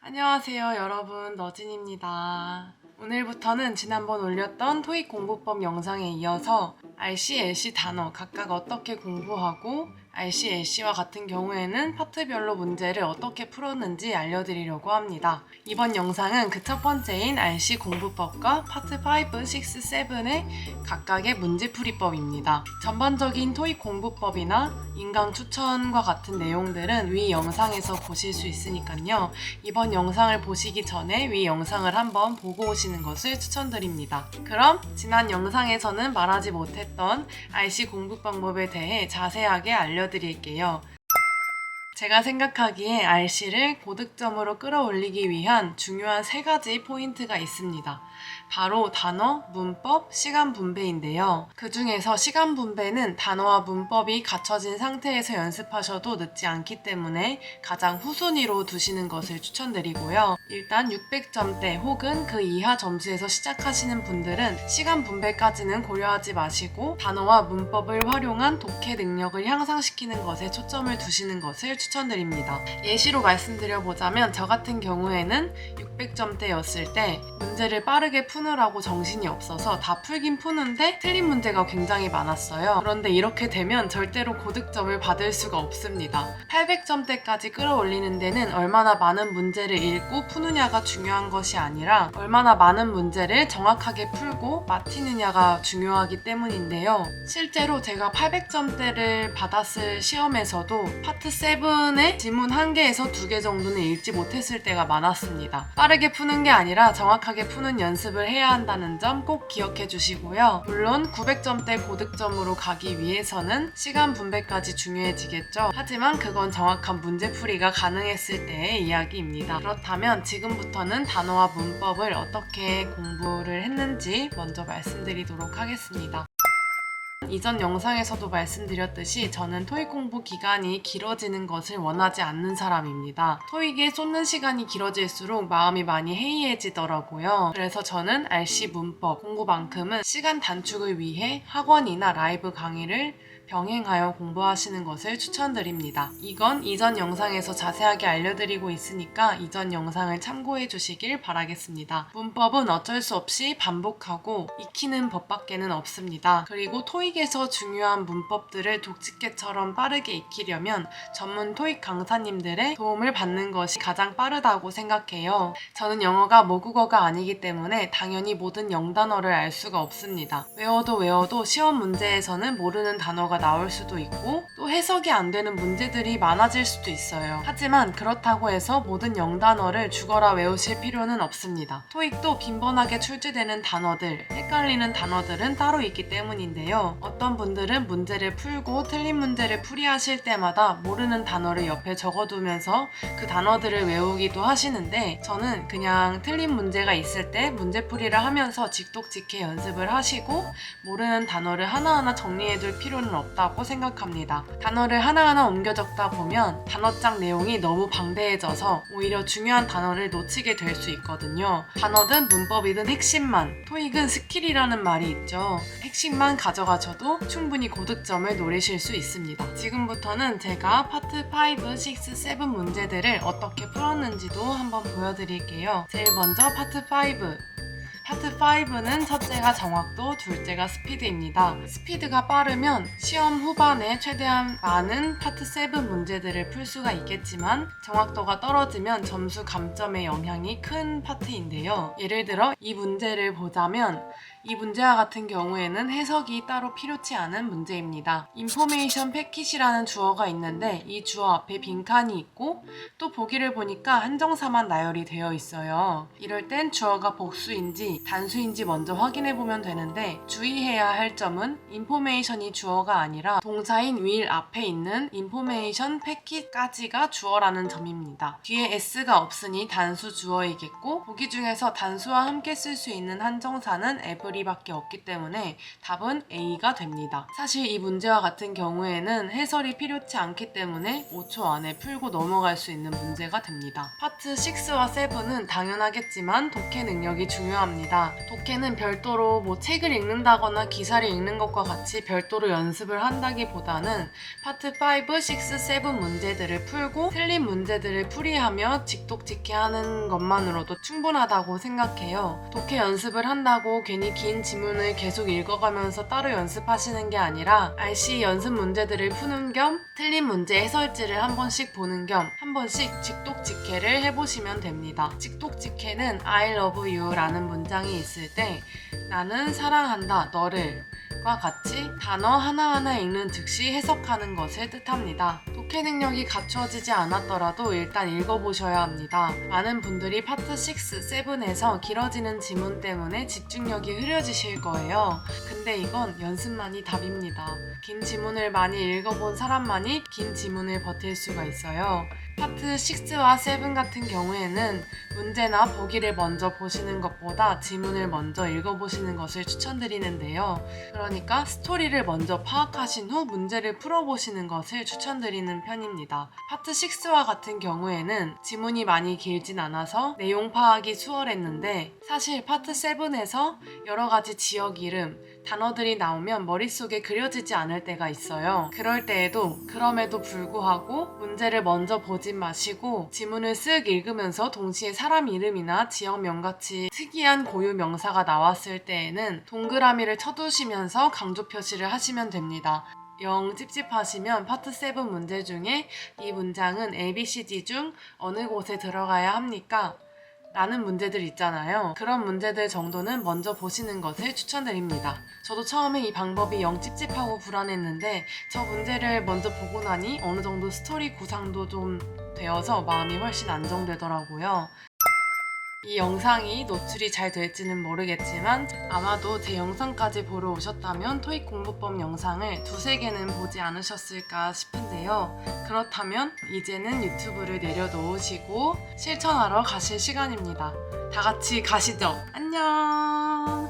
안녕하세요 여러분, 너진입니다. 오늘부터는 지난번 올렸던 토익 공부법 영상에 이어서 RC, LC 단어 각각 어떻게 공부하고 RC, LC와 같은 경우에는 파트별로 문제를 어떻게 풀었는지 알려드리려고 합니다. 이번 영상은 그 첫 번째인 RC 공부법과 파트 5, 6, 7의 각각의 문제풀이법입니다. 전반적인 토익 공부법이나 인강 추천과 같은 내용들은 위 영상에서 보실 수 있으니까요. 이번 영상을 보시기 전에 위 영상을 한번 보고 오시는 것을 추천드립니다. 그럼 지난 영상에서는 말하지 못했던 RC 공부 방법에 대해 자세하게 알려드릴게요. 제가 생각하기에 RC를 고득점으로 끌어올리기 위한 중요한 3가지 포인트가 있습니다. 바로 단어, 문법, 시간 분배인데요. 그 중에서 시간 분배는 단어와 문법이 갖춰진 상태에서 연습하셔도 늦지 않기 때문에 가장 후순위로 두시는 것을 추천드리고요. 일단 600점대 혹은 그 이하 점수에서 시작하시는 분들은 시간 분배까지는 고려하지 마시고 단어와 문법을 활용한 독해 능력을 향상시키는 것에 초점을 두시는 것을 추천드립니다. 예시로 말씀드려보자면 저 같은 경우에는 600점대였을 때 문제를 빠르게 푸느라고 정신이 없어서 다 풀긴 푸는데 틀린 문제가 굉장히 많았어요. 그런데 이렇게 되면 절대로 고득점을 받을 수가 없습니다. 800점대까지 끌어올리는 데는 얼마나 많은 문제를 읽고 푸느냐가 중요한 것이 아니라 얼마나 많은 문제를 정확하게 풀고 맞히느냐가 중요하기 때문인데요. 실제로 제가 800점대를 받았을 시험에서도 파트 7의 지문 1개에서 2개 정도는 읽지 못했을 때가 많았습니다. 빠르게 푸는 게 아니라 정확하게 푸는 연습을 해야 한다는 점 꼭 기억해 주시고요. 물론 900점대 고득점으로 가기 위해서는 시간 분배까지 중요해지겠죠. 하지만 그건 정확한 문제풀이가 가능했을 때의 이야기입니다. 그렇다면 지금부터는 단어와 문법을 어떻게 공부를 했는지 먼저 말씀드리도록 하겠습니다. 이전 영상에서도 말씀드렸듯이 저는 토익 공부 기간이 길어지는 것을 원하지 않는 사람입니다. 토익에 쏟는 시간이 길어질수록 마음이 많이 해이해지더라고요. 그래서 저는 RC 문법 공부만큼은 시간 단축을 위해 학원이나 라이브 강의를 병행하여 공부하시는 것을 추천드립니다. 이건 이전 영상에서 자세하게 알려드리고 있으니까 이전 영상을 참고해 주시길 바라겠습니다. 문법은 어쩔 수 없이 반복하고 익히는 법밖에는 없습니다. 그리고 토익에서 중요한 문법들을 독집게처럼 빠르게 익히려면 전문 토익 강사님들의 도움을 받는 것이 가장 빠르다고 생각해요. 저는 영어가 모국어가 아니기 때문에 당연히 모든 영단어를 알 수가 없습니다. 외워도 시험 문제에서는 모르는 단어가 나올 수도 있고 또 해석이 안 되는 문제들이 많아질 수도 있어요. 하지만 그렇다고 해서 모든 영단어를 죽어라 외우실 필요는 없습니다. 토익도 빈번하게 출제되는 단어들, 헷갈리는 단어들은 따로 있기 때문인데요. 어떤 분들은 문제를 풀고 틀린 문제를 풀이하실 때마다 모르는 단어를 옆에 적어두면서 그 단어들을 외우기도 하시는데 저는 그냥 틀린 문제가 있을 때 문제풀이를 하면서 직독직해 연습을 하시고 모르는 단어를 하나하나 정리해둘 필요는 없다고 생각합니다. 단어를 하나하나 옮겨 적다 보면 단어장 내용이 너무 방대해져서 오히려 중요한 단어를 놓치게 될 수 있거든요. 단어든 문법이든 핵심만, 토익은 스킬이라는 말이 있죠. 핵심만 가져가셔도 충분히 고득점을 노리실 수 있습니다. 지금부터는 제가 파트 5, 6, 7 문제들을 어떻게 풀었는지도 한번 보여드릴게요. 제일 먼저 파트 5. 파트 5는 첫째가 정확도, 둘째가 스피드입니다. 스피드가 빠르면 시험 후반에 최대한 많은 파트 7 문제들을 풀 수가 있겠지만 정확도가 떨어지면 점수 감점의 영향이 큰 파트인데요. 예를 들어 이 문제를 보자면 이 문제와 같은 경우에는 해석이 따로 필요치 않은 문제입니다. 인포메이션 패킷이라는 주어가 있는데 이 주어 앞에 빈칸이 있고 또 보기를 보니까 한정사만 나열이 되어 있어요. 이럴 땐 주어가 복수인지 단수인지 먼저 확인해 보면 되는데 주의해야 할 점은 인포메이션이 주어가 아니라 동사인 will 앞에 있는 인포메이션 패킷까지가 주어라는 점입니다. 뒤에 s가 없으니 단수 주어이겠고 보기 중에서 단수와 함께 쓸 수 있는 한정사는 every밖에 없기 때문에 답은 A가 됩니다. 사실 이 문제와 같은 경우에는 해설이 필요치 않기 때문에 5초 안에 풀고 넘어갈 수 있는 문제가 됩니다. 파트 6와 7은 당연하겠지만 독해 능력이 중요합니다. 있습니다. 독해는 별도로 책을 읽는다거나 기사를 읽는 것과 같이 별도로 연습을 한다기보다는 파트 5, 6, 7 문제들을 풀고 틀린 문제들을 풀이하며 직독직해하는 것만으로도 충분하다고 생각해요. 독해 연습을 한다고 괜히 긴 지문을 계속 읽어가면서 따로 연습하시는 게 아니라 RC 연습 문제들을 푸는 겸 틀린 문제 해설지를 한 번씩 보는 겸 한 번씩 직독직해를 해보시면 됩니다. 직독직해는 I love you 라는 문장이 있을 때 나는 사랑한다 너를 과 같이 단어 하나하나 읽는 즉시 해석하는 것을 뜻합니다. 독해 능력이 갖추어지지 않았더라도 일단 읽어보셔야 합니다. 많은 분들이 파트 6, 7에서 길어지는 지문 때문에 집중력이 흐려지실 거예요. 근데 이건 연습만이 답입니다. 긴 지문을 많이 읽어본 사람만이 긴 지문을 버틸 수가 있어요. 파트 6와 7 같은 경우에는 문제나 보기를 먼저 보시는 것보다 지문을 먼저 읽어보시는 것을 추천드리는데요. 그러니까 스토리를 먼저 파악하신 후 문제를 풀어보시는 것을 추천드리는 편입니다. 파트 6와 같은 경우에는 지문이 많이 길진 않아서 내용 파악이 수월했는데 사실 파트 7에서 여러 가지 지역 이름, 단어들이 나오면 머릿속에 그려지지 않을 때가 있어요. 그럴 때에도 그럼에도 불구하고 문제를 먼저 보지 마시고 지문을 쓱 읽으면서 동시에 사람 이름이나 지역명같이 특이한 고유 명사가 나왔을 때에는 동그라미를 쳐두시면서 강조 표시를 하시면 됩니다. 영 찝찝하시면 파트 7 문제 중에 이 문장은 ABCD 중 어느 곳에 들어가야 합니까? 라는 문제들 있잖아요. 그런 문제들 정도는 먼저 보시는 것을 추천드립니다. 저도 처음에 이 방법이 영 찝찝하고 불안했는데 저 문제를 먼저 보고 나니 어느 정도 스토리 구상도 좀 되어서 마음이 훨씬 안정되더라고요. 이 영상이 노출이 잘 될지는 모르겠지만 아마도 제 영상까지 보러 오셨다면 토익 공부법 영상을 두세 개는 보지 않으셨을까 싶은데요. 그렇다면 이제는 유튜브를 내려놓으시고 실천하러 가실 시간입니다. 다 같이 가시죠. 안녕!